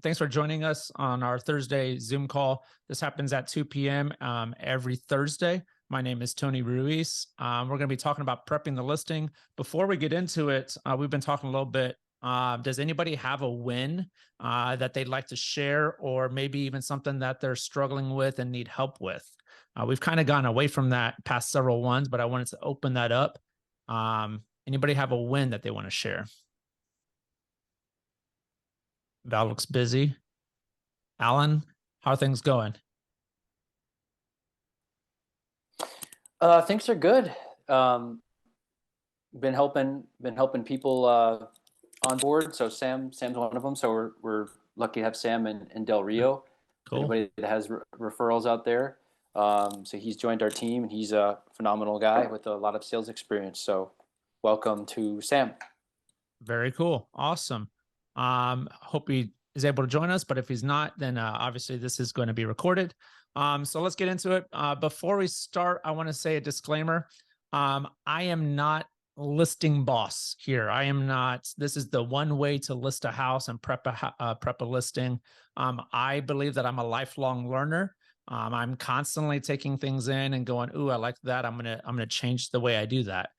Thanks for joining us on our Thursday Zoom call. This happens at 2 p.m. Every Thursday. My name is Tony Ruiz. We're going to be talking about prepping the listing. Before we get into it, we've been talking a little bit. Does anybody have a win that they'd like to share, or maybe even something that they're struggling with and need help with? We've kind of gone away from that past several ones, but I wanted to open that up. Anybody have a win that they want to share? Val looks busy. Alan, how are things going? Things are good. Been helping people on board. So Sam's one of them. So we're lucky to have Sam and Del Rio. Cool. Anybody that has referrals out there. So he's joined our team, and he's a phenomenal guy with a lot of sales experience. So welcome to Sam. Very cool. Awesome. Hope he is able to join us, but if he's not, then obviously this is going to be recorded. So let's get into it. Before we start, I want to say a disclaimer. I am not listing boss here. I am not. This is the one way to list a house and prep a listing. I believe that I'm a lifelong learner. I'm constantly taking things in and going, "Ooh, I like that. I'm gonna change the way I do that."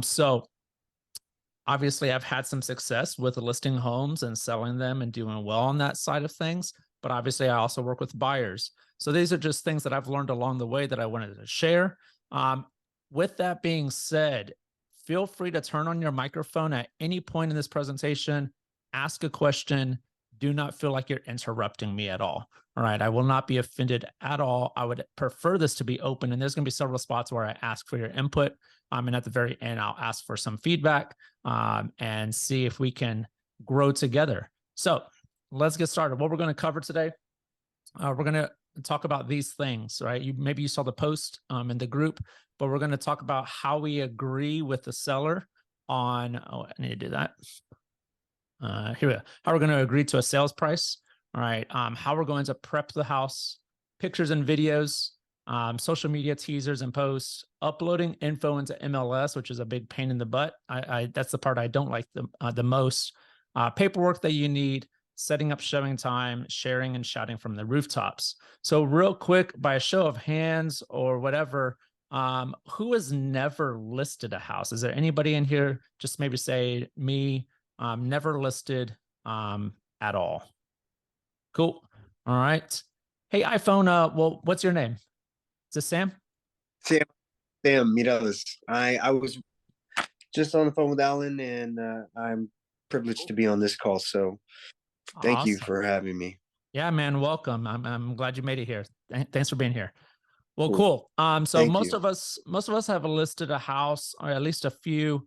So obviously, I've had some success with listing homes and selling them and doing well on that side of things. But obviously, I also work with buyers. So these are just things that I've learned along the way that I wanted to share. With that being said, feel free to turn on your microphone at any point in this presentation, ask a question. Do not feel like you're interrupting me at all. All right. I will not be offended at all. I would prefer this to be open, and there's going to be several spots where I ask for your input. And at the very end, I'll ask for some feedback and see if we can grow together. So let's get started. What we're going to cover today, we're going to talk about these things, right? Maybe you saw the post in the group, but we're going to talk about how we agree with the seller on, I need to do that. Here we go. How we're going to agree to a sales price. All right. How we're going to prep the house, pictures and videos, social media teasers and posts, uploading info into MLS, which is a big pain in the butt. That's the part I don't like the most. Paperwork that you need, setting up showing time, sharing and shouting from the rooftops. So real quick, by a show of hands or whatever, who has never listed a house? Is there anybody in here? Just maybe say me. Never listed at all. Cool. All right. Hey, iPhone, well, what's your name? Is this Sam? Sam Mireles. I was just on the phone with Alan, and I'm privileged to be on this call. So thank you for having me. Yeah, man, welcome. I'm glad you made it here. Thanks for being here. Well, Cool. So most of us have listed a house, or at least a few.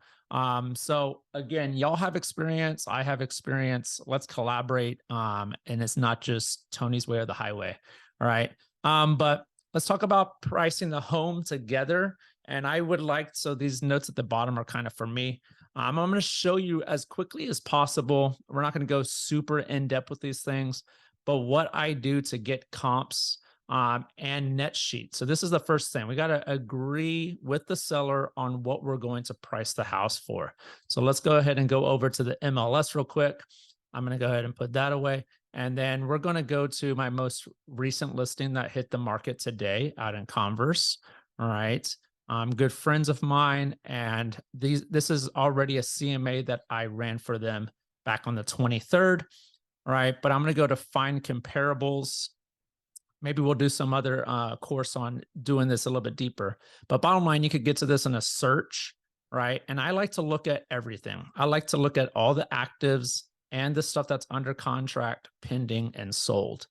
So again, y'all have experience. I have experience. Let's collaborate. And it's not just Tony's way or the highway. All right. But let's talk about pricing the home together. And I would like, so these notes at the bottom are kind of for me. I'm going to show you as quickly as possible. We're not going to go super in depth with these things, but what I do to get comps and net sheet. So this is the first thing. We got to agree with the seller on what we're going to price the house for. So let's go ahead and go over to the MLS real quick. I'm going to go ahead and put that away. And then we're going to go to my most recent listing that hit the market today out in Converse. All right. Good friends of mine. And this is already a CMA that I ran for them back on the 23rd. All right. But I'm going to go to find comparables. Maybe we'll do some other course on doing this a little bit deeper. But bottom line, you could get to this in a search, right? And I like to look at everything. I like to look at all the actives and the stuff that's under contract, pending, and sold,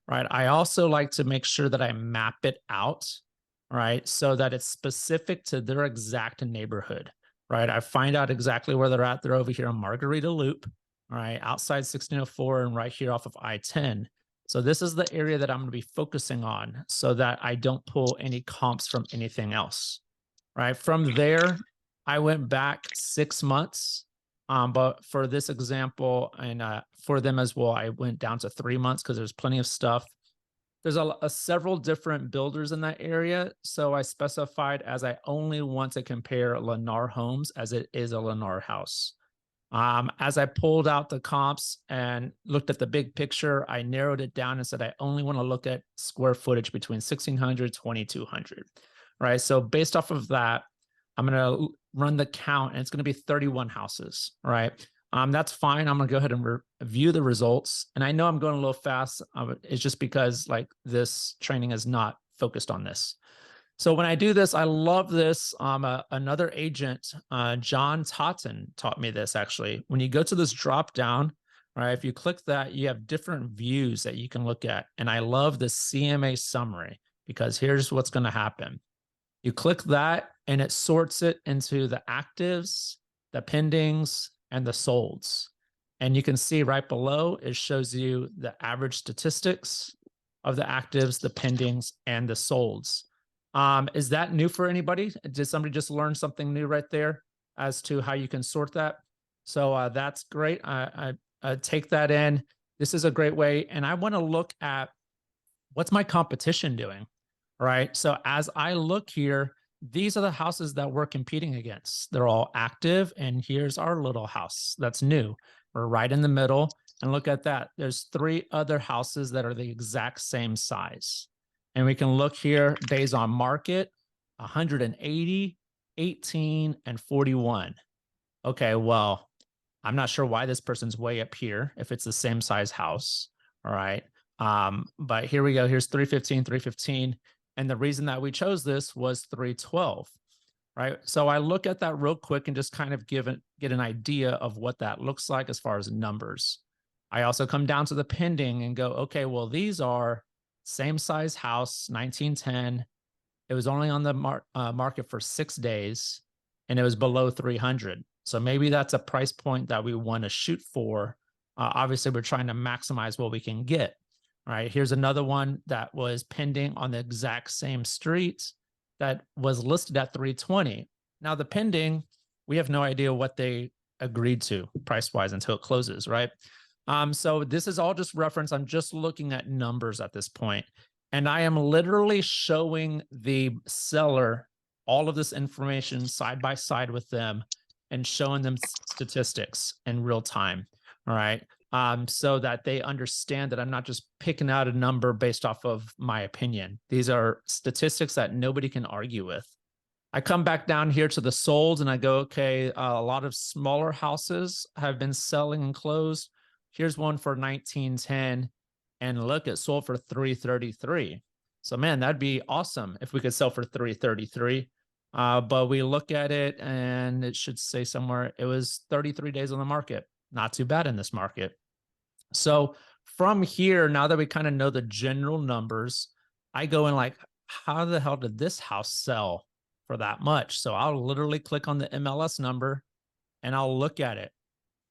right? I also like to make sure that I map it out, right? So that it's specific to their exact neighborhood, right? I find out exactly where they're at. They're over here on Margarita Loop, right? Outside 1604 and right here off of I-10. So this is the area that I'm going to be focusing on so that I don't pull any comps from anything else, right? From there, I went back 6 months, but for this example and for them as well, I went down to 3 months because there's plenty of stuff. There's several different builders in that area, so I specified as I only want to compare Lennar homes as it is a Lennar house. As I pulled out the comps and looked at the big picture, I narrowed it down and said, I only want to look at square footage between 1,600, 2,200, right? So based off of that, I'm going to run the count and it's going to be 31 houses, right? That's fine. I'm going to go ahead and review the results. And I know I'm going a little fast. It's just because like this training is not focused on this. So when I do this, I love this. Another agent, John Totten, taught me this actually. When you go to this drop down, right, if you click that, you have different views that you can look at. And I love the CMA summary because here's what's going to happen. You click that and it sorts it into the actives, the pendings, and the solds. And you can see right below, it shows you the average statistics of the actives, the pendings, and the solds. Is that new for anybody? Did somebody just learn something new right there as to how you can sort that? So that's great. I take that in. This is a great way. And I want to look at what's my competition doing, right? So as I look here, these are the houses that we're competing against. They're all active. And here's our little house that's new. We're right in the middle. And look at that. There's 3 other houses that are the exact same size. And we can look here, days on market, 180, 18, and 41. Okay, well, I'm not sure why this person's way up here if it's the same size house. All right. But here we go. Here's 315, 315. And the reason that we chose this was 312. Right. So I look at that real quick and just kind of get an idea of what that looks like as far as numbers. I also come down to the pending and go, okay, well, these are same size house, 1910. It was only on the market for 6 days and it was below 300. So maybe that's a price point that we want to shoot for. Obviously, we're trying to maximize what we can get. All right, here's another one that was pending on the exact same street that was listed at 320. Now the pending, we have no idea what they agreed to price-wise until it closes, right? So this is all just reference. I'm just looking at numbers at this point. And I am literally showing the seller all of this information side by side with them and showing them statistics in real time. All right. So that they understand that I'm not just picking out a number based off of my opinion. These are statistics that nobody can argue with. I come back down here to the solds and I go, okay, a lot of smaller houses have been selling and closed. Here's one for 1910 and look, it sold for 333. So man, that'd be awesome if we could sell for 333. But we look at it and it should say somewhere, it was 33 days on the market. Not too bad in this market. So from here, now that we kind of know the general numbers, I go in like, how the hell did this house sell for that much? So I'll literally click on the MLS number and I'll look at it.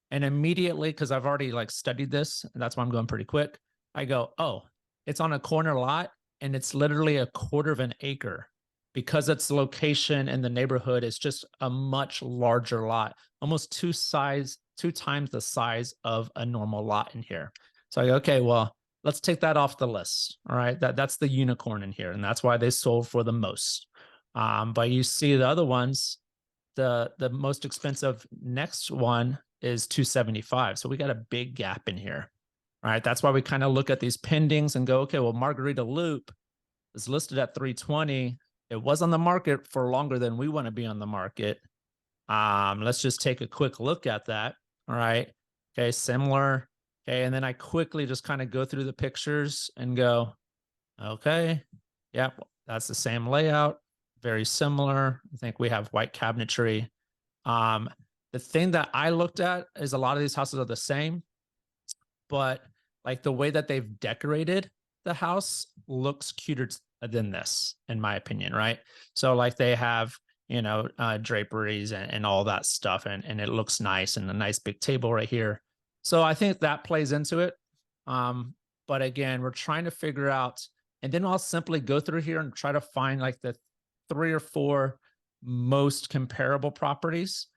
And immediately, because I've already like studied this, and that's why I'm going pretty quick, I go, oh, it's on a corner lot and it's literally 1/4 of an acre. Because its location in the neighborhood is just a much larger lot, almost 2 times the size of a normal lot in here. So I go, okay, well, let's take that off the list. All right, that's the unicorn in here, and that's why they sold for the most. But you see the other ones, the most expensive next one is 275. So we got a big gap in here. All right, that's why we kind of look at these pendings and go, okay, well, Margarita Loop is listed at 320. It was on the market for longer than we want to be on the market. Let's just take a quick look at that. All right. Okay. Similar. Okay. And then I quickly just kind of go through the pictures and go, okay. Yep. That's the same layout. Very similar. I think we have white cabinetry. The thing that I looked at is a lot of these houses are the same, but like the way that they've decorated the house looks cuter than this, in my opinion, right? So like they have, you know, draperies and all that stuff, and it looks nice, and a nice big table right here. So I think that plays into it. But again, we're trying to figure out, and then I'll simply go through here and try to find like the 3 or 4 most comparable properties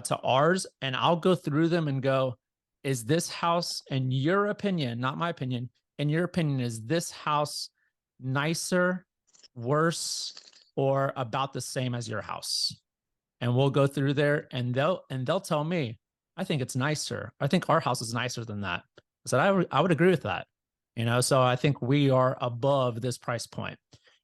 to ours. And I'll go through them and go, is this house, in your opinion, not my opinion, in your opinion, is this house nicer, worse, or about the same as your house? And we'll go through there and they'll tell me, I think it's nicer. I think our house is nicer than that. I said, I would agree with that. So I think we are above this price point,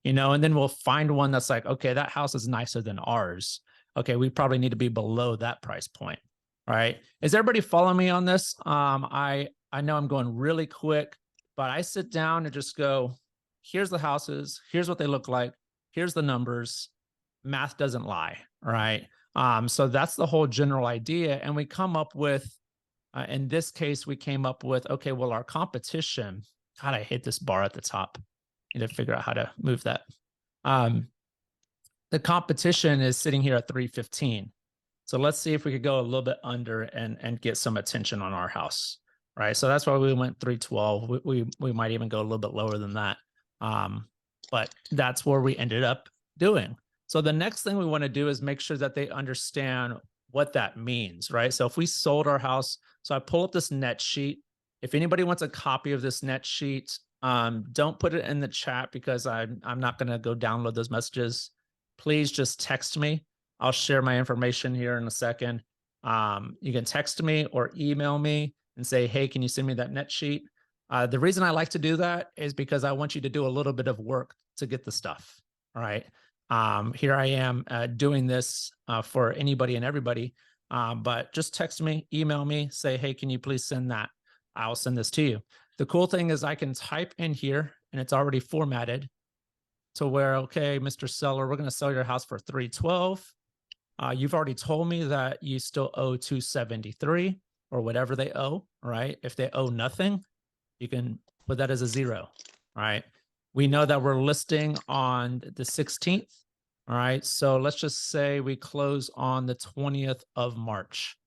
and then we'll find one that's like, okay, that house is nicer than ours. Okay, we probably need to be below that price point. Right? Is everybody following me on this? I know I'm going really quick, but I sit down and just go, here's the houses, here's what they look like, here's the numbers. Math doesn't lie, right? So that's the whole general idea. And we come up with, in this case, we came up with, okay, well, our competition, God, I hate this bar at the top. I need to figure out how to move that. The competition is sitting here at 315. So let's see if we could go a little bit under and get some attention on our house, right? So that's why we went 312. We might even go a little bit lower than that. But that's where we ended up doing. So the next thing we want to do is make sure that they understand what that means, right? So if we sold our house, so I pull up this net sheet. If anybody wants a copy of this net sheet, don't put it in the chat because I'm not going to go download those messages. Please just text me. I'll share my information here in a second. You can text me or email me and say, hey, can you send me that net sheet? The reason I like to do that is because I want you to do a little bit of work to get the stuff, all right? Here I am doing this for anybody and everybody, but just text me, email me, say, hey, can you please send that? I'll send this to you. The cool thing is I can type in here and it's already formatted to where, okay, Mr. Seller, we're going to sell your house for 312. You've already told me that you still owe 273 or whatever they owe, right? If they owe nothing, you can put that as a 0, right? We know that we're listing on the 16th, all right? So let's just say we close on the 20th of March,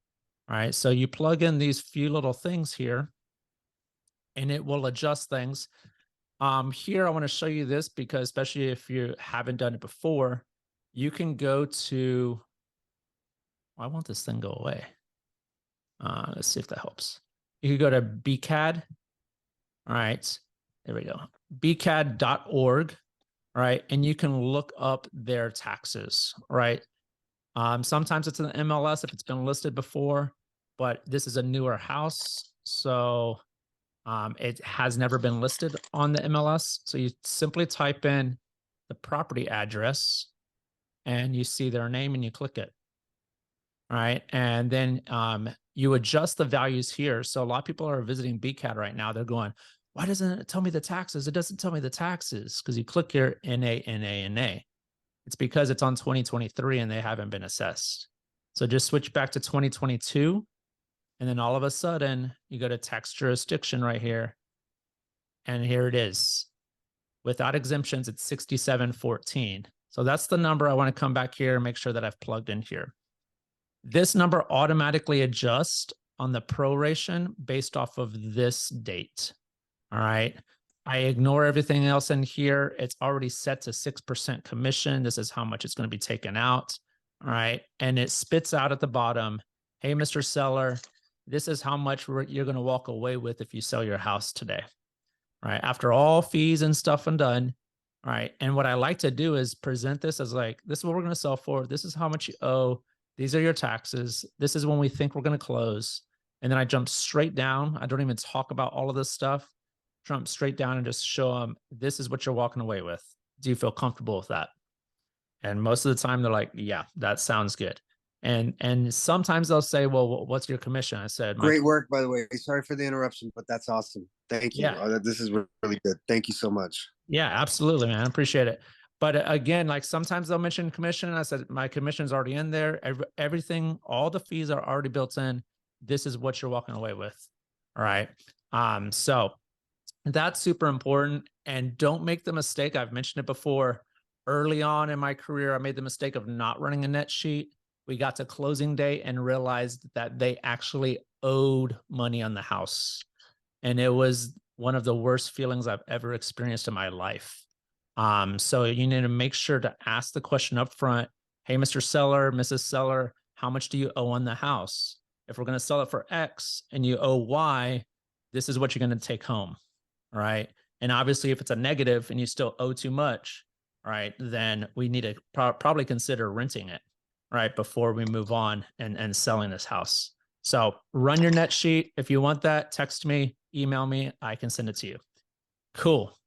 all right? So you plug in these few little things here and it will adjust things. Here, I want to show you this because especially if you haven't done it before, you can go to, why won't this thing go away? Let's see if that helps. You can go to BCAD. All right, there we go. BCAD.org, all right, and you can look up their taxes, right? Sometimes it's an MLS if it's been listed before, but this is a newer house, so it has never been listed on the MLS. So you simply type in the property address and you see their name and you click it. All right. And then you adjust the values here. So a lot of people are visiting BCAD right now. They're going, why doesn't it tell me the taxes? It doesn't tell me the taxes because you click here, NA. It's because it's on 2023 and they haven't been assessed. So just switch back to 2022. And then all of a sudden you go to tax jurisdiction right here. And here it is. Without exemptions, it's 6714. So that's the number I want to come back here and make sure that I've plugged in here. This number automatically adjusts on the proration based off of this date. All right. I ignore everything else in here. It's already set to 6% commission. This is how much it's going to be taken out. All right. And it spits out at the bottom, hey, Mr. Seller, this is how much you're going to walk away with if you sell your house today. All right. After all fees and stuff and done. All right. And what I like to do is present this as like, this is what we're going to sell for. This is how much you owe. These are your taxes. This is when we think we're going to close. And then I jump straight down. I don't even talk about all of this stuff. Jump straight down and just show them, this is what you're walking away with. Do you feel comfortable with that? And most of the time they're like, yeah, that sounds good. And sometimes they'll say, well, what's your commission? I said, great work, by the way. Sorry for the interruption, but that's awesome. Thank you. Yeah. This is really good. Thank you so much. Yeah, absolutely, man. I appreciate it. But again, like sometimes they'll mention commission. I said, my commission's already in there. Everything, all the fees are already built in. This is what you're walking away with. All right. So that's super important. And don't make the mistake. I've mentioned it before. Early on in my career, I made the mistake of not running a net sheet. We got to closing day and realized that they actually owed money on the house. And it was one of the worst feelings I've ever experienced in my life. So you need to make sure to ask the question up front. Hey, Mr. Seller, Mrs. Seller, how much do you owe on the house? If we're going to sell it for X and you owe Y, this is what you're going to take home. All right. And obviously, if it's a negative and you still owe too much, all right, then we need to probably consider renting it, right, before we move on and selling this house. So run your net sheet. If you want that, text me, email me, I can send it to you. Cool.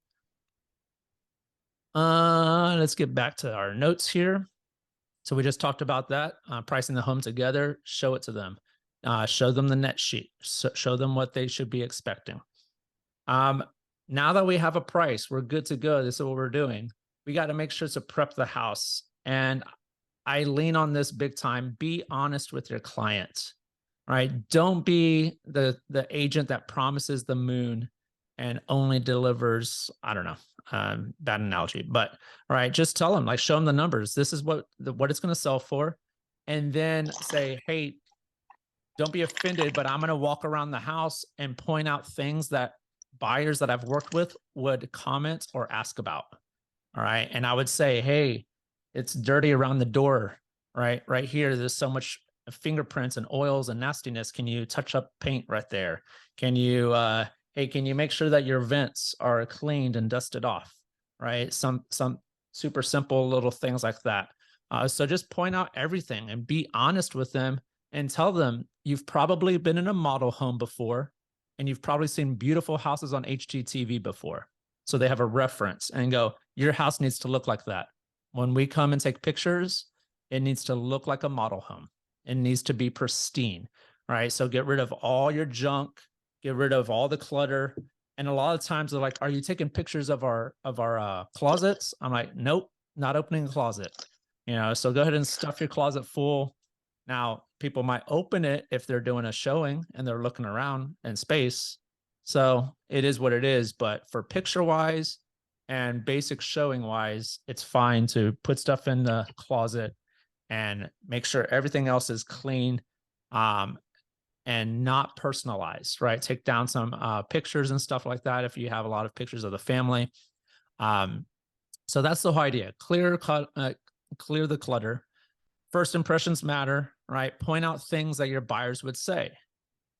Let's get back to our notes here. So we just talked about that, pricing the home together, show it to them, show them the net sheet, show them what they should be expecting. Now that we have a price, we're good to go. This is what we're doing. We got to make sure to prep the house. And I lean on this big time. Be honest with your client, right? Don't be the agent that promises the moon and only delivers, I don't know, bad analogy, but all right, just tell them, like, show them the numbers. This is what it's going to sell for. And then say, hey, don't be offended, but I'm going to walk around the house and point out things that buyers that I've worked with would comment or ask about. All right. And I would say, hey, it's dirty around the door, right? Right here, there's so much fingerprints and oils and nastiness. Can you touch up paint right there? Can you, hey, can you make sure that your vents are cleaned and dusted off, right? Some super simple little things like that. So just point out everything and be honest with them and tell them you've probably been in a model home before and you've probably seen beautiful houses on HGTV before. So they have a reference and go, your house needs to look like that. When we come and take pictures, it needs to look like a model home. It needs to be pristine, right? So get rid of all your junk, get rid of all the clutter. And a lot of times they're like, are you taking pictures of our closets? I'm like, nope, not opening the closet. You know, so go ahead and stuff your closet full. Now, people might open it if they're doing a showing and they're looking around in space. So it is what it is. But for picture wise and basic showing wise, it's fine to put stuff in the closet and make sure everything else is clean and not personalized, right? Take down some pictures and stuff like that if you have a lot of pictures of the family. So that's the whole idea. Clear the clutter. First impressions matter, right? Point out things that your buyers would say.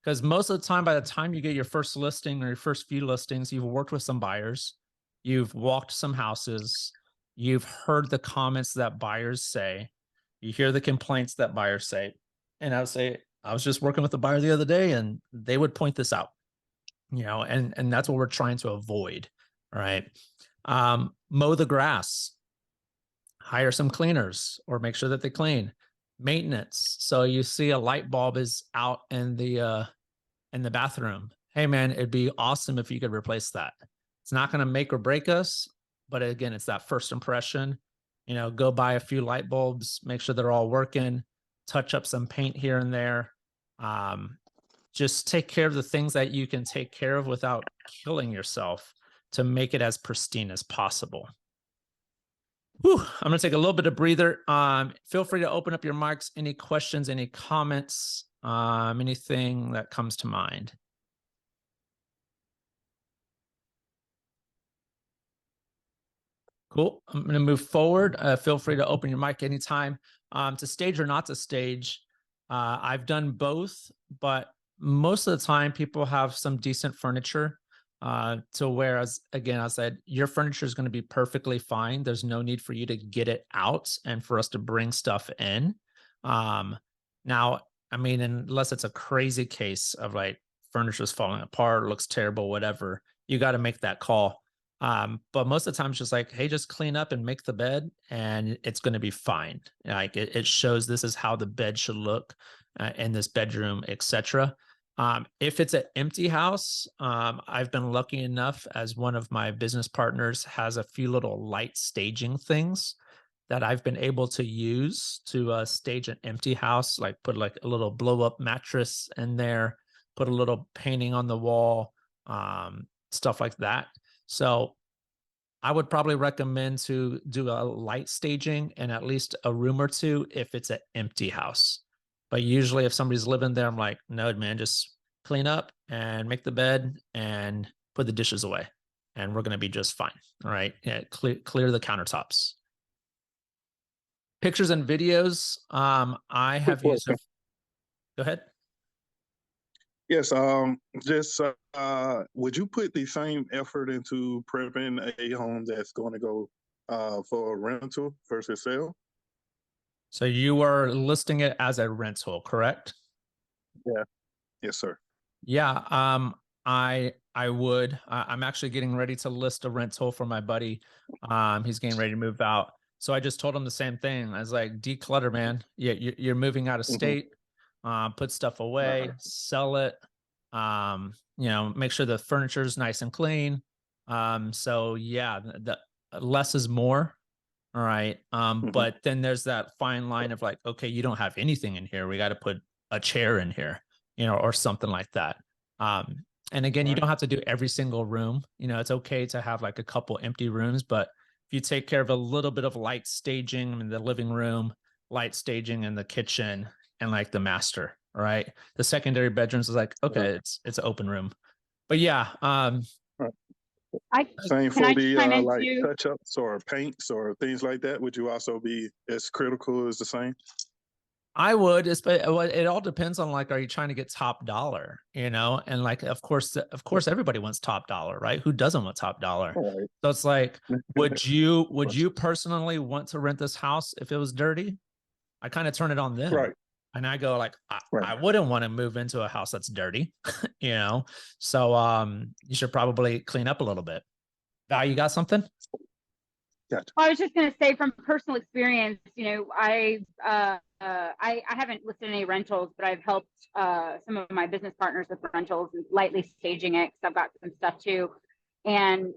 Because most of the time, by the time you get your first listing or your first few listings, you've worked with some buyers, you've walked some houses, you've heard the comments that buyers say, you hear the complaints that buyers say. And I would say, I was just working with a buyer the other day and they would point this out, you know, and that's what we're trying to avoid, right? Mow the grass, hire some cleaners or make sure that they clean. Maintenance. So you see a light bulb is out in the bathroom. Hey man, it'd be awesome if you could replace that. It's not going to make or break us, but again, it's that first impression. You know, go buy a few light bulbs, make sure they're all working, touch up some paint here and there. Just take care of the things that you can take care of without killing yourself to make it as pristine as possible. Whew, I'm going to take a little bit of breather. Feel free to open up your mics. Any questions, any comments, anything that comes to mind. Cool. I'm going to move forward. Feel free to open your mic anytime. To stage or not to stage, I've done both, but most of the time people have some decent furniture. To whereas, again, I said, your furniture is going to be perfectly fine. There's no need for you to get it out and for us to bring stuff in. Now, I mean, unless it's a crazy case of like furniture's falling apart, looks terrible, whatever, you got to make that call. But most of the time it's just like, hey, just clean up and make the bed and it's going to be fine. Like it shows this is how the bed should look in this bedroom, etc. If it's an empty house, I've been lucky enough as one of my business partners has a few little light staging things that I've been able to use to stage an empty house, like put like a little blow up mattress in there, put a little painting on the wall, stuff like that. So I would probably recommend to do a light staging and at least a room or two if it's an empty house. But usually if somebody's living there, I'm like, no, man, just clean up and make the bed and put the dishes away. And we're going to be just fine. All right. Yeah, clear the countertops. Pictures and videos. I have used. Go ahead. Yes. Would you put the same effort into prepping a home that's going to go for a rental versus sale? So you are listing it as a rental, correct? Yes, sir. Yeah, I would. I'm actually getting ready to list a rental for my buddy. He's getting ready to move out. So I just told him the same thing. I was like, declutter, man. You're moving out of Mhm. state. Put stuff away, sell it. Make sure the furniture is nice and clean. So yeah, the less is more. All right. Mhm. But then there's that fine line of like, okay, you don't have anything in here. We got to put a chair in here, or something like that. And again, you Right. don't have to do every single room. It's okay to have like a couple empty rooms, but if you take care of a little bit of light staging in the living room, light staging in the kitchen, and like the master, all right, the secondary bedrooms is like, okay, it's an open room. But yeah, I Same can for I the chime in like too? touch-ups or paints or things like that. Would you also be as critical as the same? I would. It all depends on like, are you trying to get top dollar, and like, of course, everybody wants top dollar, right? Who doesn't want top dollar? Right. So it's like, would you personally want to rent this house if it was dirty? I kind of turn it on them. Right. And I go like, I Right. wouldn't want to move into a house that's dirty, So you should probably clean up a little bit. Val, you got something? Gotcha. I was just going to say from personal experience, I haven't listed any rentals, but I've helped some of my business partners with rentals and lightly staging it because I've got some stuff too. And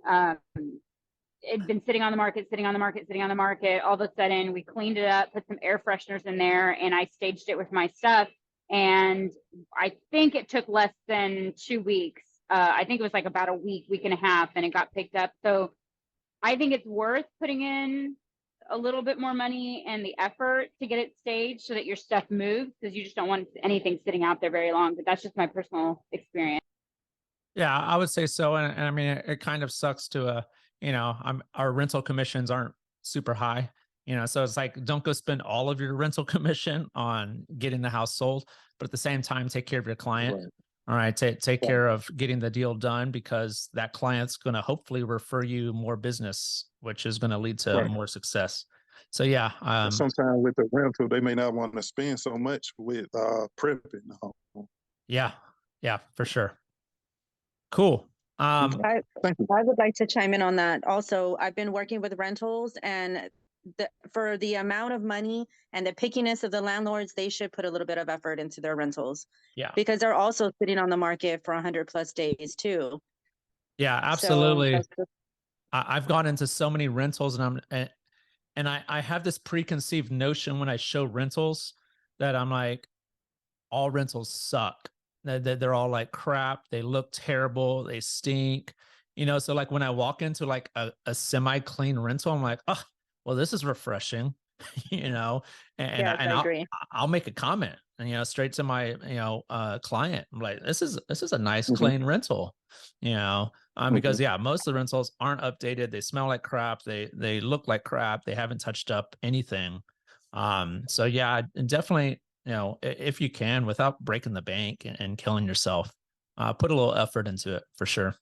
it'd been sitting on the market. All of a sudden, we cleaned it up, put some air fresheners in there, and I staged it with my stuff. And I think it took less than 2 weeks. I think it was like about a week and a half, and it got picked up. So I think it's worth putting in a little bit more money and the effort to get it staged so that your stuff moves, because you just don't want anything sitting out there very long. But that's just my personal experience. Yeah, I would say so. And I mean, it kind of sucks to our rental commissions aren't super high, so it's like, don't go spend all of your rental commission on getting the house sold, but at the same time, take care of your client. Right. All right, take care of getting the deal done, because that client's going to hopefully refer you more business, which is going to lead to Right. more success. So yeah, Sometimes with the rental, they may not want to spend so much with prepping. yeah, for sure. Cool. Okay. Thank you. I would like to chime in on that. Also, I've been working with rentals, and for the amount of money and the pickiness of the landlords, they should put a little bit of effort into their rentals. Yeah. Because they're also sitting on the market for 100+ days too. Yeah, absolutely. So I've gone into so many rentals, and I have this preconceived notion when I show rentals that I'm like, all rentals suck. They're all like crap. They look terrible. They stink. So like when I walk into like a semi-clean rental, I'm like, oh, well, this is refreshing, and yes, I agree. I'll make a comment, and straight to my client. I'm like, this is a nice Mhm. clean rental, because yeah, most of the rentals aren't updated. They smell like crap. They look like crap. They haven't touched up anything. So yeah, definitely, if you can, without breaking the bank and killing yourself, put a little effort into it for sure.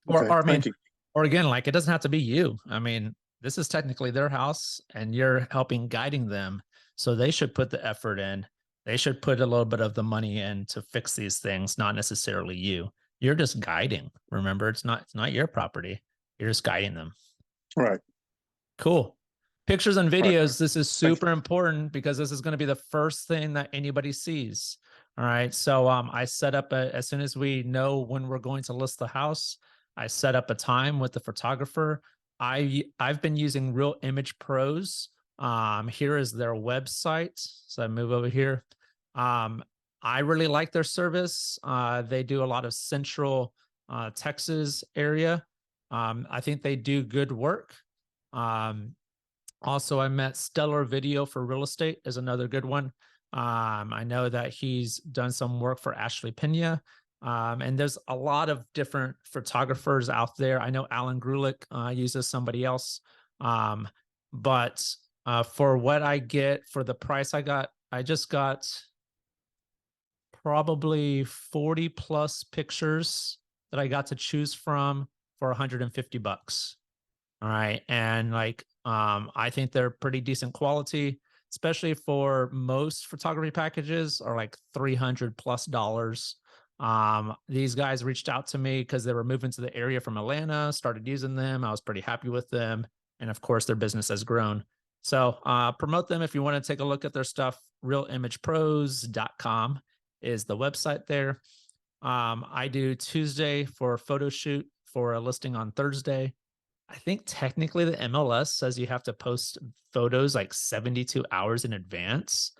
Okay, Or I mean, thank you. or again, like, it doesn't have to be you. I mean, this is technically their house and you're helping guiding them. So they should put the effort in. They should put a little bit of the money in to fix these things, not necessarily you. You're just guiding. Remember, it's not your property. You're just guiding them. Right. Cool. Pictures and right. videos. This is super important because this is going to be the first thing that anybody sees. All right. So I set up as soon as we know when we're going to list the house, I set up a time with the photographer. I've been using Real Image Pros. Here is their website. So I move over here. I really like their service. They do a lot of Central Texas area. I think they do good work. Also, I met Stellar Video for Real Estate is another good one. I know that he's done some work for Ashley Pena. And there's a lot of different photographers out there. I know Alan Grulick uses somebody else. But for what I get, for the price I just got probably 40+ pictures that I got to choose from for $150. All right. And like, I think they're pretty decent quality. especially for most photography packages, are like $300+ These guys reached out to me because they were moving to the area from Atlanta, started using them. I was pretty happy with them. And of course, their business has grown. So promote them if you want to take a look at their stuff. RealImagePros.com is the website there. I do Tuesday for a photo shoot for a listing on Thursday. I think technically the MLS says you have to post photos like 72 hours in advance.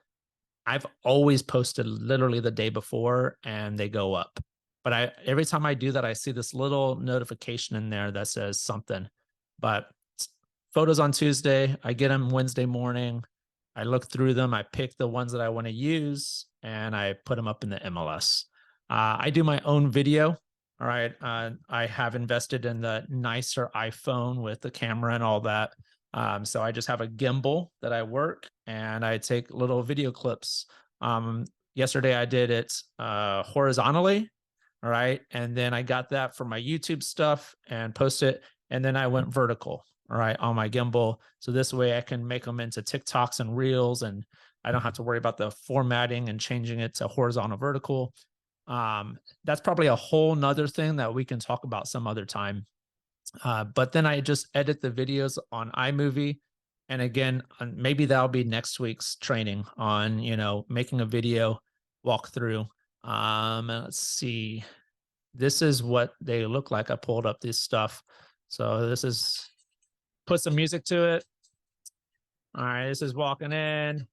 I've always posted literally the day before and they go up. But every time I do that, I see this little notification in there that says something. But photos on Tuesday, I get them Wednesday morning. I look through them. I pick the ones that I want to use and I put them up in the MLS. I do my own video. All right. I have invested in the nicer iPhone with the camera and all that. So I just have a gimbal that I work and I take little video clips. Yesterday I did it horizontally. All right. And then I got that for my YouTube stuff and post it. And then I went vertical. All right, on my gimbal. So this way I can make them into TikToks and Reels, and I don't have to worry about the formatting and changing it to horizontal, vertical. That's probably a whole nother thing that we can talk about some other time. But then I just edit the videos on iMovie. And again, maybe that'll be next week's training on, making a video walkthrough. Let's see. This is what they look like. I pulled up this stuff. So this is, put some music to it. All right, this is walking in.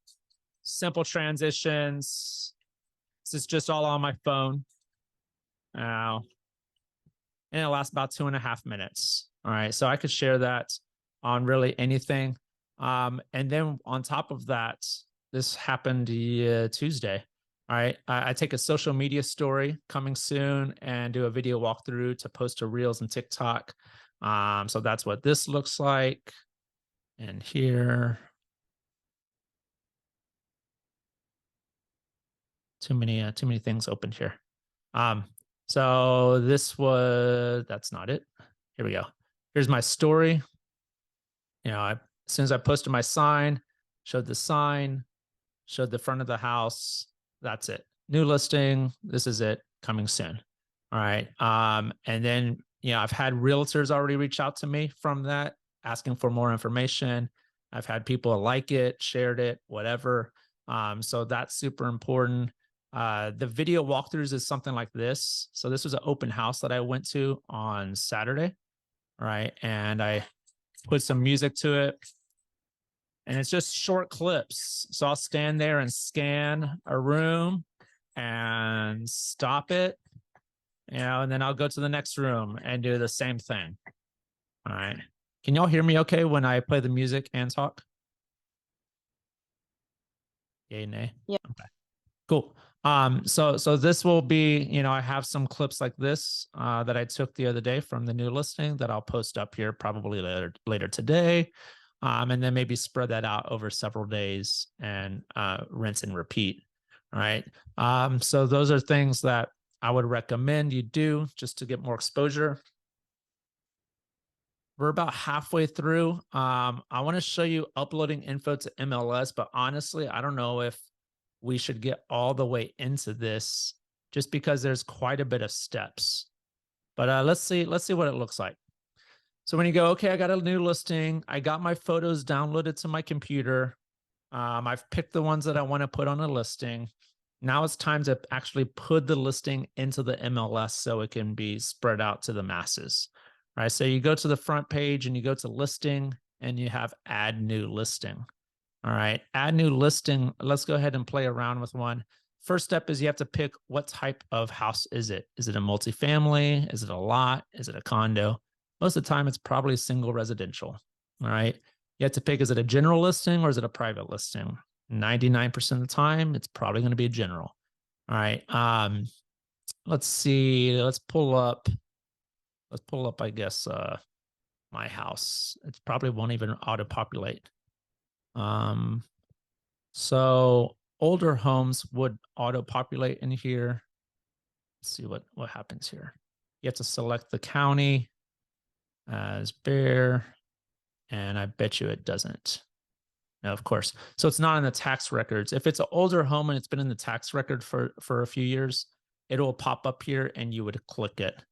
Simple transitions. This is just all on my phone. Now, and it lasts about 2.5 minutes. All right, so I could share that on really anything. And then on top of that, this happened Tuesday. All right, I take a social media story coming soon and do a video walkthrough to post to Reels and TikTok. So that's what this looks like. And here, too many things opened here. So that's not it. Here we go. Here's my story. As soon as I posted my sign, showed the sign, showed the front of the house. That's it. New listing. This is it. Coming soon. All right. And then, I've had realtors already reach out to me from that, asking for more information. I've had people like it, shared it, whatever. So that's super important. The video walkthroughs is something like this. So this was an open house that I went to on Saturday. All right. And I put some music to it. And it's just short clips. So I'll stand there and scan a room and stop it. And then I'll go to the next room and do the same thing. All right. Can y'all hear me okay when I play the music and talk? Yay, nay? Yeah. Okay. Cool. So this will be, I have some clips like this that I took the other day from the new listing that I'll post up here probably later today. And then maybe spread that out over several days and rinse and repeat. All right. So those are things that I would recommend you do just to get more exposure. We're about halfway through. I want to show you uploading info to MLS, but honestly, I don't know if we should get all the way into this just because there's quite a bit of steps. But let's see what it looks like. So when you go, okay, I got a new listing. I got my photos downloaded to my computer. I've picked the ones that I want to put on a listing. Now it's time to actually put the listing into the MLS so it can be spread out to the masses. All right, so you go to the front page and you go to listing and you have add new listing. All right, add new listing. Let's go ahead and play around with one. First step is you have to pick what type of house is it? Is it a multifamily? Is it a lot? Is it a condo? Most of the time, it's probably single residential. All right, you have to pick, is it a general listing or is it a private listing? 99% of the time, it's probably going to be a general. All right, let's see. Let's pull up, I guess, my house. It probably won't even auto-populate. So older homes would auto-populate in here. Let's see what happens here. You have to select the county as Bear, and I bet you it doesn't. No, of course. So it's not in the tax records. If it's an older home and it's been in the tax record for a few years, it will pop up here and you would click it.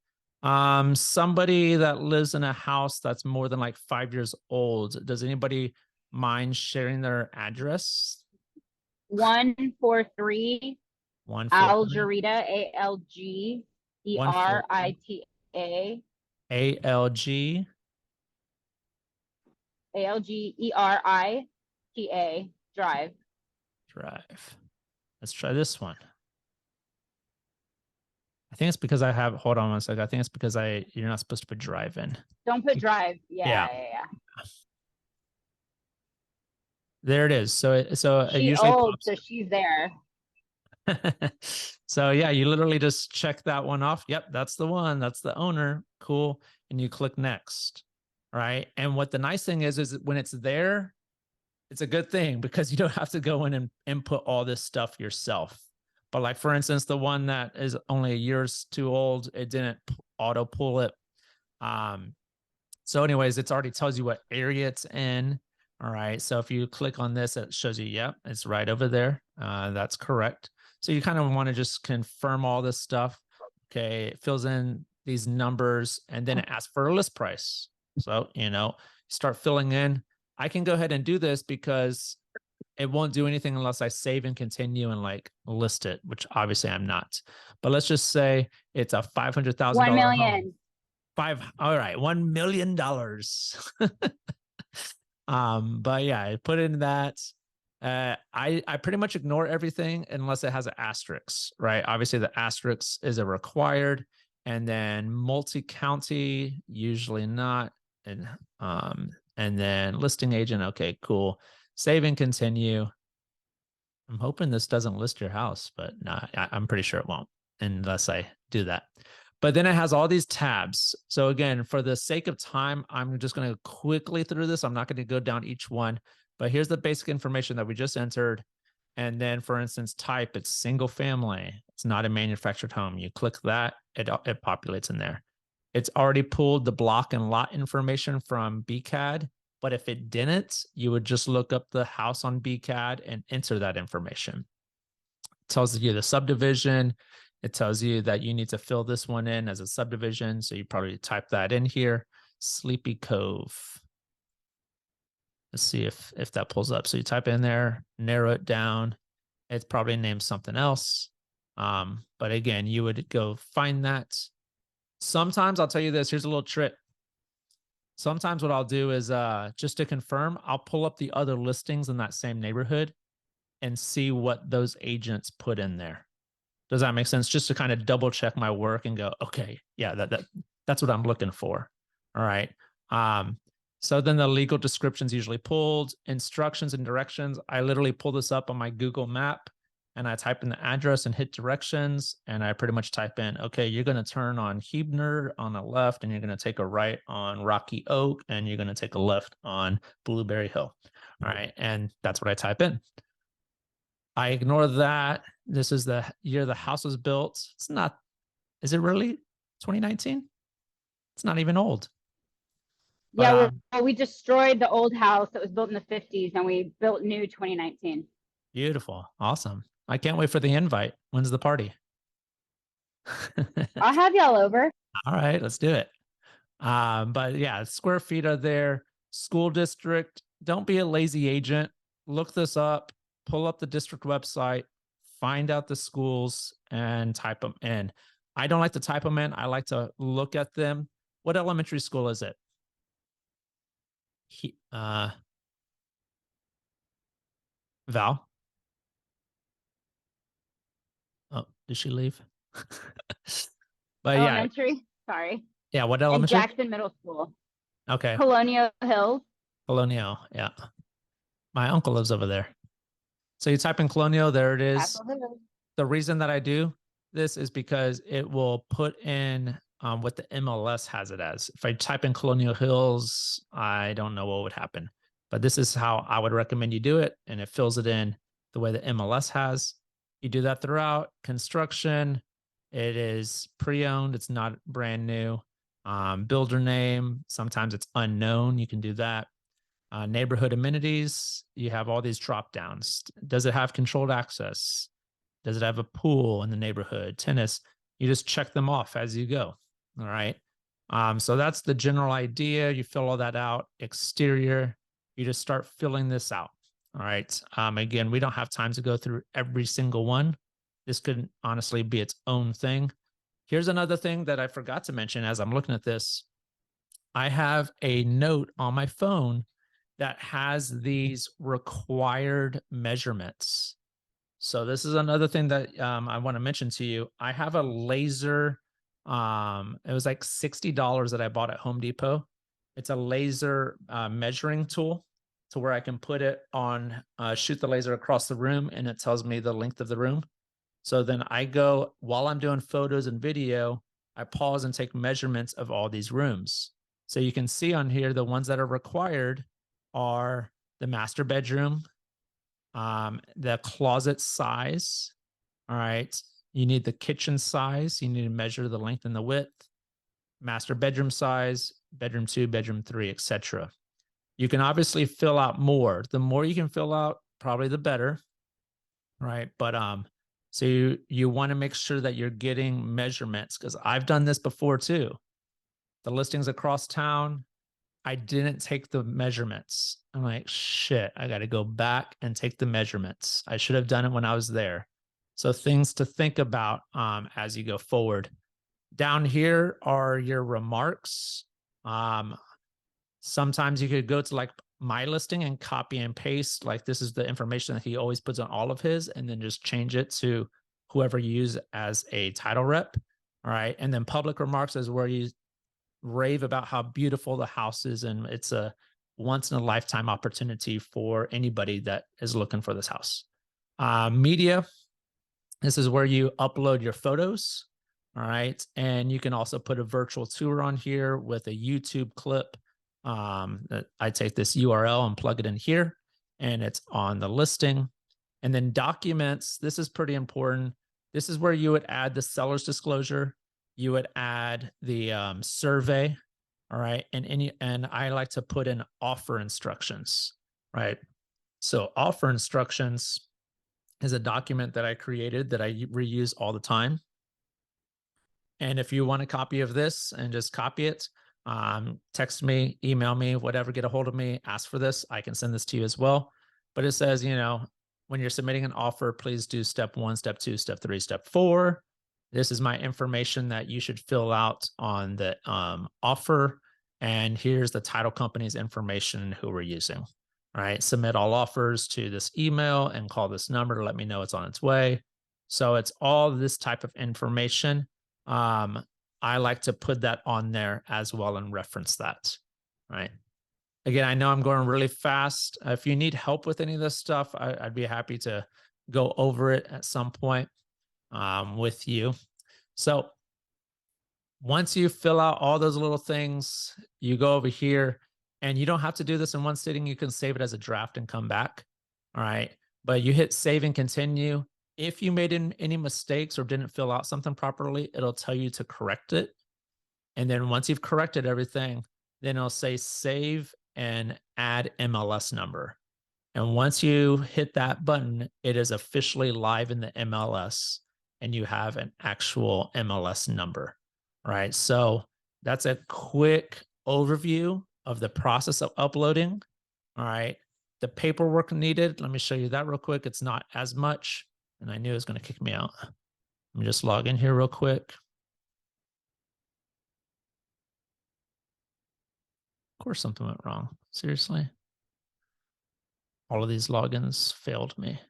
Somebody that lives in a house that's more than like 5 years old, does anybody mind sharing their address? 143 One Algerita, ALGERITA, ALG ALGERITA Drive. Drive. Let's try this one. I think it's because I have, hold on one second. I think it's because you're not supposed to put drive in. Don't put drive. Yeah. There it is. So it She's usually old, pops. so she's there. So yeah, you literally just check that one off. Yep, that's the one. That's the owner. Cool. And you click next. Right. And what the nice thing is when it's there, it's a good thing because you don't have to go in and input all this stuff yourself. But like, for instance, the one that is only a year too old, it didn't auto pull it. So anyways, it already tells you what area it's in. All right. So if you click on this, it shows you, yep, it's right over there. That's correct. So you kind of want to just confirm all this stuff. Okay. It fills in these numbers and then it asks for a list price. So, start filling in. I can go ahead and do this because it won't do anything unless I save and continue and like list it, which obviously I'm not. But let's just say it's a $500,000 $1 million. All right, $1 million. But yeah, I put in that. I pretty much ignore everything unless it has an asterisk, right? Obviously, the asterisk is a required, and then multi-county, usually not, and then listing agent. Okay, cool. Save and continue. I'm hoping this doesn't list your house, but no, I'm pretty sure it won't unless I do that. But then it has all these tabs. So again, for the sake of time, I'm just going to quickly through this. I'm not going to go down each one, but here's the basic information that we just entered. And then for instance, type, it's single family. It's not a manufactured home. You click that, it populates in there. It's already pulled the block and lot information from BCAD. But if it didn't, you would just look up the house on BCAD and enter that information. It tells you the subdivision. It tells you that you need to fill this one in as a subdivision. So you probably type that in here, Sleepy Cove. Let's see if that pulls up. So you type in there, narrow it down. It's probably named something else. But again, you would go find that. Sometimes I'll tell you this, here's a little trick. Sometimes what I'll do is just to confirm, I'll pull up the other listings in that same neighborhood and see what those agents put in there. Does that make sense? Just to kind of double check my work and go, okay, yeah, that's what I'm looking for. All right. So then the legal description's usually pulled, instructions and directions. I literally pull this up on my Google map and I type in the address and hit directions. And I pretty much type in, okay, you're going to turn on Huebner on the left and you're going to take a right on Rocky Oak and you're going to take a left on Blueberry Hill. All right. And that's what I type in. I ignore that. This is the year the house was built. It's not, is it really 2019? It's not even old. Yeah, we destroyed the old house that was built in the 50s and we built new 2019. Beautiful. Awesome. I can't wait for the invite. When's the party? I'll have y'all over. All right, let's do it. But yeah, square feet are there. School district. Don't be a lazy agent. Look this up. Pull up the district website. Find out the schools and type them in. I don't like to type them in. I like to look at them. What elementary school is it? Val? Oh, did she leave? But yeah. Elementary. Sorry. Yeah, what And elementary? Jackson Middle School. Okay. Colonial Hills. Colonial, yeah. My uncle lives over there. So you type in Colonial, there it is. Castle Hills. The reason that I do this is because it will put in what the MLS has it as. If I type in Colonial Hills, I don't know what would happen. But this is how I would recommend you do it. And it fills it in the way the MLS has. You do that throughout. Construction, it is pre-owned. It's not brand new. Builder name, sometimes it's unknown. You can do that. Neighborhood amenities, you have all these drop downs. Does it have controlled access? Does it have a pool in the neighborhood? Tennis? You just check them off as you go. All right. So that's the general idea. You fill all that out. Exterior, you just start filling this out. All right. Again, we don't have time to go through every single one. This could honestly be its own thing. Here's another thing that I forgot to mention as I'm looking at this. I have a note on my phone that has these required measurements. So this is another thing that I want to mention to you. I have a laser. It was like $60 that I bought at Home Depot. It's a laser measuring tool to where I can put it on, shoot the laser across the room, and it tells me the length of the room. So then I go, while I'm doing photos and video, I pause and take measurements of all these rooms. So you can see on here, the ones that are required are the master bedroom, the closet size. All right. You need the kitchen size. You need to measure the length and the width, master bedroom size, bedroom 2, bedroom 3, etc. You can obviously fill out more. The more you can fill out, probably the better. Right. But so you want to make sure that you're getting measurements, because I've done this before too. The listings across town, I didn't take the measurements. I'm like, shit, I got to go back and take the measurements. I should have done it when I was there. So things to think about as you go forward. Down here are your remarks. Sometimes you could go to like my listing and copy and paste. Like this is the information that he always puts on all of his, and then just change it to whoever you use as a title rep. All right. And then public remarks is where you rave about how beautiful the house is, and it's a once in a lifetime opportunity for anybody that is looking for this house. Media, this is where you upload your photos. All right. And you can also put a virtual tour on here with a YouTube clip. I take this URL and plug it in here, and it's on the listing. And then documents, this is pretty important. This is where you would add the seller's disclosure. You would add the survey, all right? And I like to put in offer instructions, right? So offer instructions is a document that I created that I reuse all the time. And if you want a copy of this and just copy it, text me, email me, whatever, get a hold of me, ask for this. I can send this to you as well. But it says, you know, when you're submitting an offer, please do step 1, step 2, step 3, step 4. This is my information that you should fill out on the offer. And here's the title company's information who we're using. All right. Submit all offers to this email and call this number to let me know it's on its way. So it's all this type of information. I like to put that on there as well and reference that. Right. Again, I know I'm going really fast. If you need help with any of this stuff, I'd be happy to go over it at some point with you. So once you fill out all those little things, you go over here, and you don't have to do this in one sitting. You can save it as a draft and come back. All right. But you hit save and continue. If you made any mistakes or didn't fill out something properly, it'll tell you to correct it. And then once you've corrected everything, then it'll say save and add MLS number. And once you hit that button, it is officially live in the MLS, and you have an actual MLS number, right? So that's a quick overview of the process of uploading. All right. The paperwork needed, let me show you that real quick. It's not as much, and I knew it was going to kick me out. Let me just log in here real quick. Of course, something went wrong. Seriously. All of these logins failed me.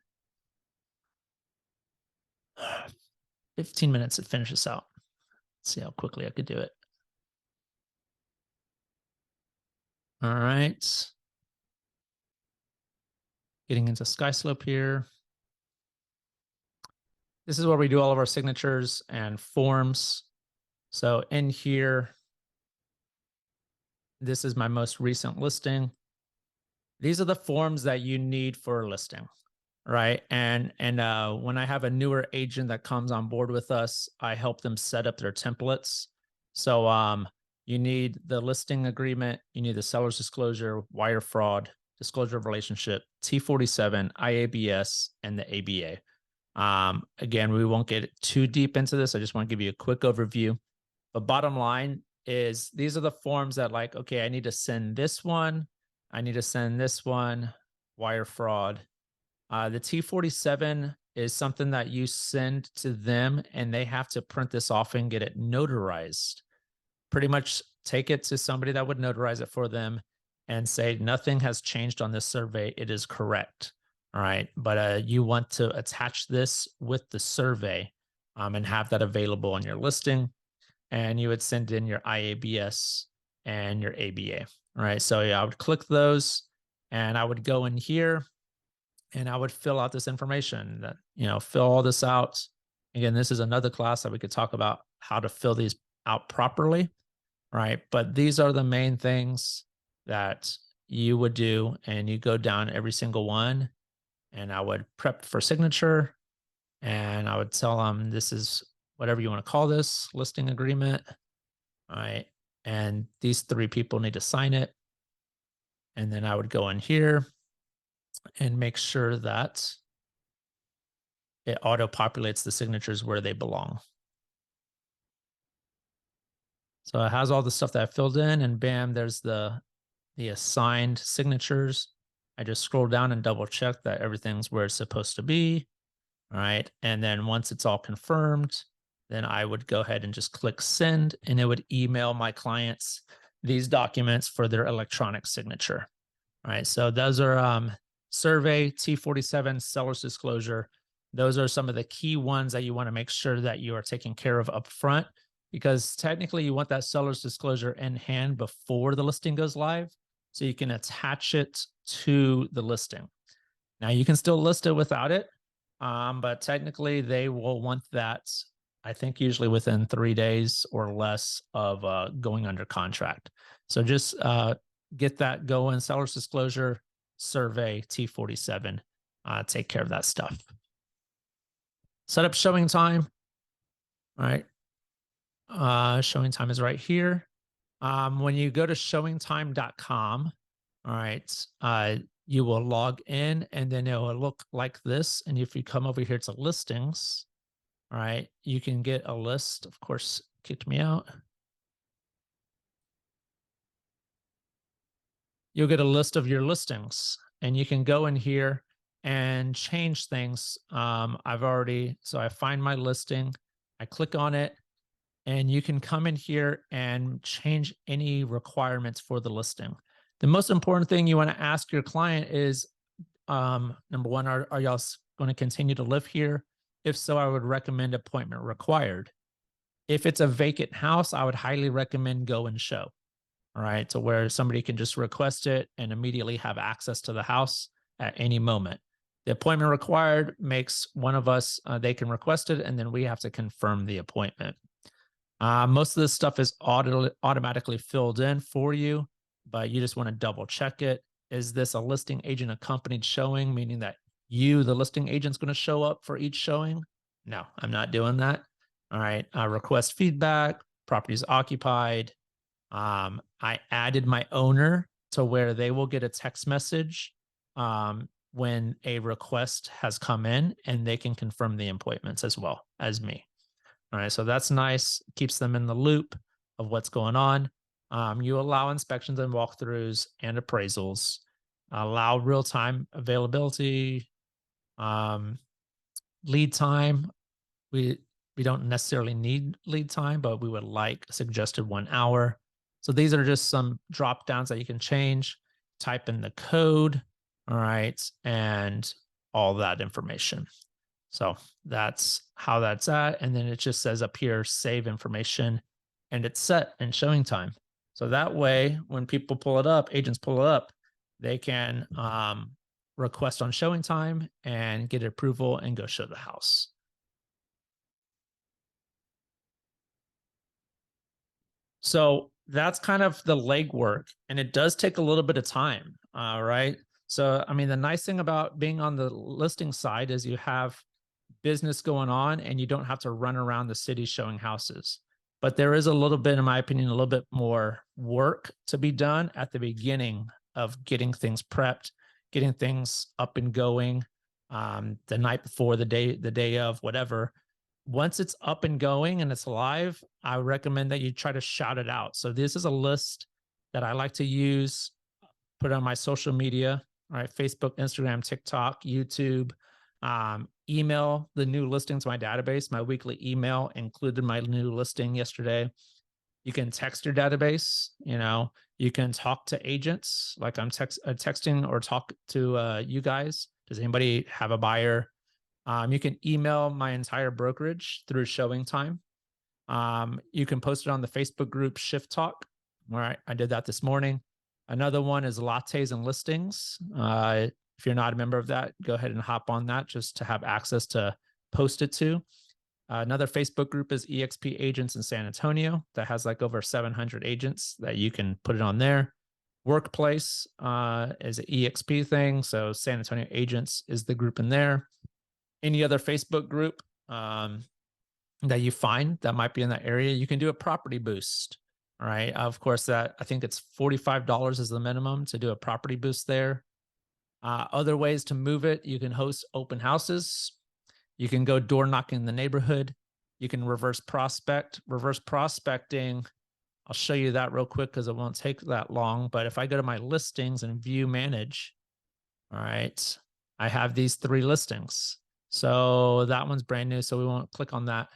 15 minutes to finish this out. Let's see how quickly I could do it. All right. Getting into SkySlope here. This is where we do all of our signatures and forms. So in here, this is my most recent listing. These are the forms that you need for a listing, right? And when I have a newer agent that comes on board with us, I help them set up their templates. So you need the listing agreement, you need the seller's disclosure, wire fraud, disclosure of relationship, T47, IABS, and the ABA. Again, we won't get too deep into this. I just want to give you a quick overview. But bottom line is these are the forms that like, okay, I need to send this one. I need to send this one, wire fraud. The T47 is something that you send to them and they have to print this off and get it notarized. Pretty much take it to somebody that would notarize it for them and say, nothing has changed on this survey. It is correct. All right. But you want to attach this with the survey and have that available on your listing. And you would send in your IABS and your ABA. All right. So yeah, I would click those and I would go in here and I would fill out this information that, fill all this out. Again, this is another class that we could talk about how to fill these out properly. Right. But these are the main things that you would do. And you go down every single one. And I would prep for signature. And I would tell them this is whatever you want to call this listing agreement. All right. And these 3 people need to sign it. And then I would go in here and make sure that it auto populates the signatures where they belong. So it has all the stuff that I filled in and bam, there's the assigned signatures. I just scroll down and double check that everything's where it's supposed to be. All right. And then once it's all confirmed, then I would go ahead and just click send and it would email my clients these documents for their electronic signature. All right. So those are survey, T47, seller's disclosure. Those are some of the key ones that you want to make sure that you are taking care of up front. Because technically you want that seller's disclosure in hand before the listing goes live so you can attach it to the listing. Now you can still list it without it, but technically they will want that, I think usually within 3 days or less of going under contract. So just get that going, seller's disclosure, survey, T47, take care of that stuff. Set up showing time, all right. Showing time is right here. When you go to showingtime.com, all right, you will log in and then it will look like this. And if you come over here to listings, all right, you can get a list. Of course, kicked me out. You'll get a list of your listings and you can go in here and change things. So I find my listing, I click on it. And you can come in here and change any requirements for the listing. The most important thing you want to ask your client is, number one, are y'all going to continue to live here? If so, I would recommend appointment required. If it's a vacant house, I would highly recommend go and show. All right, to where somebody can just request it and immediately have access to the house at any moment. The appointment required makes one of us, they can request it, and then we have to confirm the appointment. Most of this stuff is automatically filled in for you, but you just want to double check it. Is this a listing agent accompanied showing, meaning that you, the listing agent, is going to show up for each showing? No, I'm not doing that. All right. Request feedback, properties occupied. I added my owner to where they will get a text message when a request has come in and they can confirm the appointments as well as me. All right, so that's nice. Keeps them in the loop of what's going on. You allow inspections and walkthroughs and appraisals. Allow real-time availability. Lead time. We don't necessarily need lead time, but we would like a suggested 1 hour. So these are just some drop downs that you can change. Type in the code. All right, and all that information. So that's how that's at. And then it just says up here, save information, and it's set in showing time. So that way, when people pull it up, agents pull it up, they can request on showing time and get approval and go show the house. So that's kind of the legwork, and it does take a little bit of time, right? So, I mean, the nice thing about being on the listing side is you have business going on and you don't have to run around the city showing houses. but there is a little bit, in my opinion, a little bit more work to be done at the beginning of getting things prepped, getting things up and going, the night before, the day of, whatever. Once it's up and going and it's live, I recommend that you try to shout it out. So this is a list that I like to use, put on my social media, right? Facebook, Instagram, TikTok, YouTube, email the new listings to my database. My weekly email included my new listing yesterday. You can text your database, you can talk to agents, like I'm texting or talk to you guys. Does anybody have a buyer? You can email my entire brokerage through Showing Time. You can post it on the Facebook group Shift Talk. All right, I did that this morning. Another one is Lattes and Listings. If you're not a member of that, go ahead and hop on that just to have access to post it to. Another Facebook group is EXP Agents in San Antonio that has like over 700 agents that you can put it on there. Workplace is an EXP thing. So San Antonio Agents is the group in there. Any other Facebook group that you find that might be in that area, you can do a property boost. All right. Of course, I think it's $45 is the minimum to do a property boost there. Other ways to move it, you can host open houses. You can go door knocking in the neighborhood. You can reverse prospect. Reverse prospecting, I'll show you that real quick because it won't take that long. But if I go to my listings and view manage, all right, I have these 3 listings. So that one's brand new, so we won't click on that.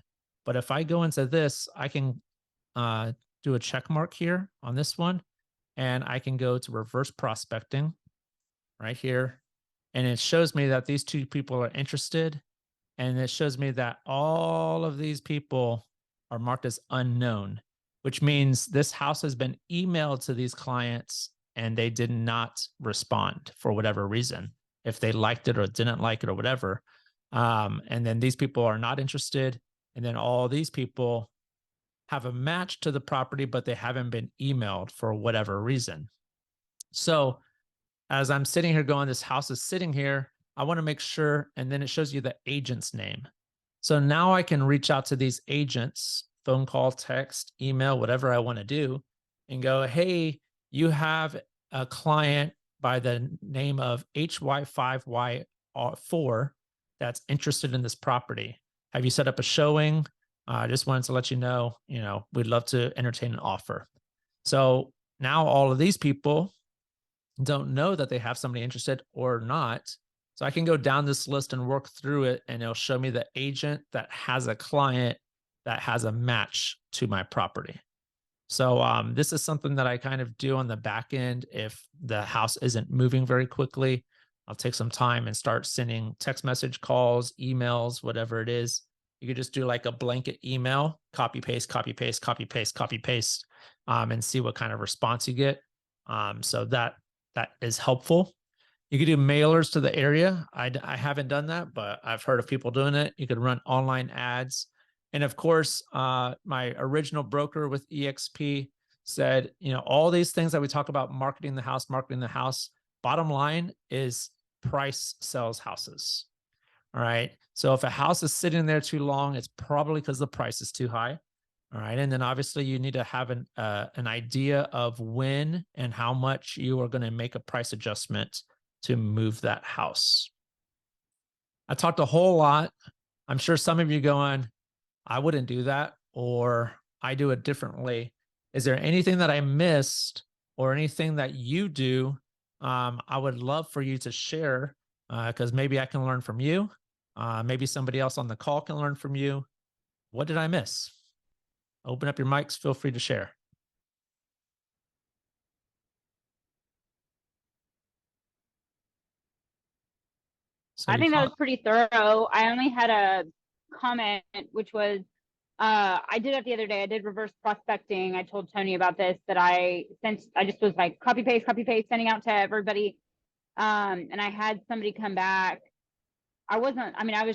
But if I go into this, I can do a check mark here on this one, and I can go to reverse prospecting right here. And it shows me that these 2 people are interested. And it shows me that all of these people are marked as unknown, which means this house has been emailed to these clients and they did not respond for whatever reason, if they liked it or didn't like it or whatever. And then these people are not interested. And then all these people have a match to the property, but they haven't been emailed for whatever reason. So as I'm sitting here going, this house is sitting here, I want to make sure, and then it shows you the agent's name. So now I can reach out to these agents, phone call, text, email, whatever I want to do, and go, hey, you have a client by the name of HY5Y4 that's interested in this property. Have you set up a showing? I just wanted to let you know, we'd love to entertain an offer. So now all of these people don't know that they have somebody interested or not. So I can go down this list and work through it, and it'll show me the agent that has a client that has a match to my property. So this is something that I kind of do on the back end. If the house isn't moving very quickly, I'll take some time and start sending text message calls, emails, whatever it is. You could just do like a blanket email, copy, paste, copy, paste, copy, paste, copy, paste, and see what kind of response you get. So that is helpful. You could do mailers to the area. I haven't done that, but I've heard of people doing it. You could run online ads. And of course, my original broker with EXP said, all these things that we talk about, marketing the house, bottom line is price sells houses. All right. So if a house is sitting there too long, it's probably because the price is too high. All right. And then obviously you need to have an idea of when and how much you are going to make a price adjustment to move that house. I talked a whole lot. I'm sure some of you going, I wouldn't do that, or I do it differently. Is there anything that I missed or anything that you do? I would love for you to share, because maybe I can learn from you. Maybe somebody else on the call can learn from you. What did I miss? Open up your mics. Feel free to share. I think that was pretty thorough. I only had a comment, which was, I did it the other day. I did reverse prospecting. I told Tony about this, that I just was like copy paste, sending out to everybody. And I had somebody come back. I was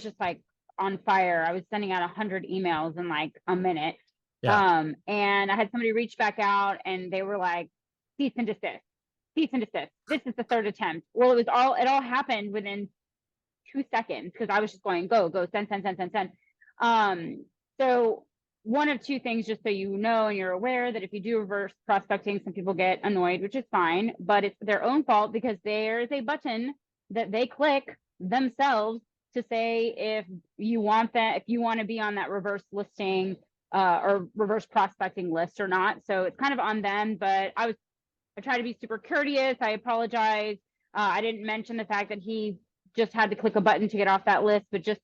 just like on fire. I was sending out 100 emails in like a minute. Yeah. And I had somebody reach back out and they were like, cease and desist. This is the 3rd attempt. Well, it all happened within 2 seconds because I was just going, go, send. So one of two things, just so you know and you're aware, that if you do reverse prospecting, some people get annoyed, which is fine, but it's their own fault because there's a button that they click themselves to say if you want to be on that reverse listing or reverse prospecting list or not. So it's kind of on them, but I try to be super courteous. I apologize. I didn't mention the fact that he just had to click a button to get off that list, but just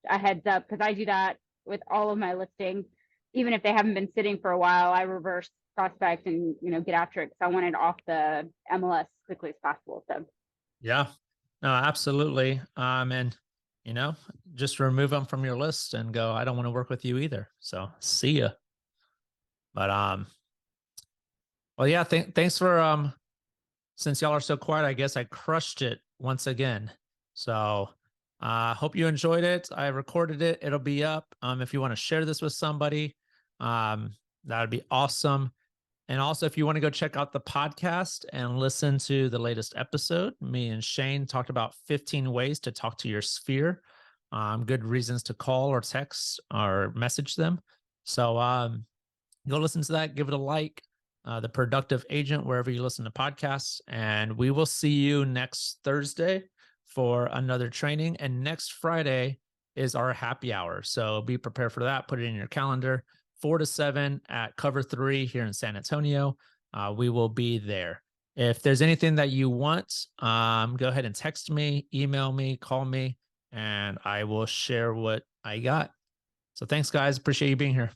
a heads up, because I do that with all of my listings. Even if they haven't been sitting for a while, I reverse prospect and, get after it because I want it off the MLS as quickly as possible. So Yeah, no, absolutely. And just remove them from your list and go, I don't want to work with you either. So see ya. But well, yeah, thanks for since y'all are so quiet, I guess I crushed it once again. So hope you enjoyed it. I recorded it. It'll be up. If you want to share this with somebody, that would be awesome. And also, if you want to go check out the podcast and listen to the latest episode, me and Shane talked about 15 ways to talk to your sphere. Good reasons to call or text or message them. So go listen to that. Give it a like. The Productive Agent, wherever you listen to podcasts. And we will see you next Thursday for another training. And next Friday is our happy hour. So be prepared for that. Put it in your calendar. 4 to 7 at Cover 3 here in San Antonio. We will be there. If there's anything that you want, go ahead and text me, email me, call me, and I will share what I got. So thanks, guys. Appreciate you being here.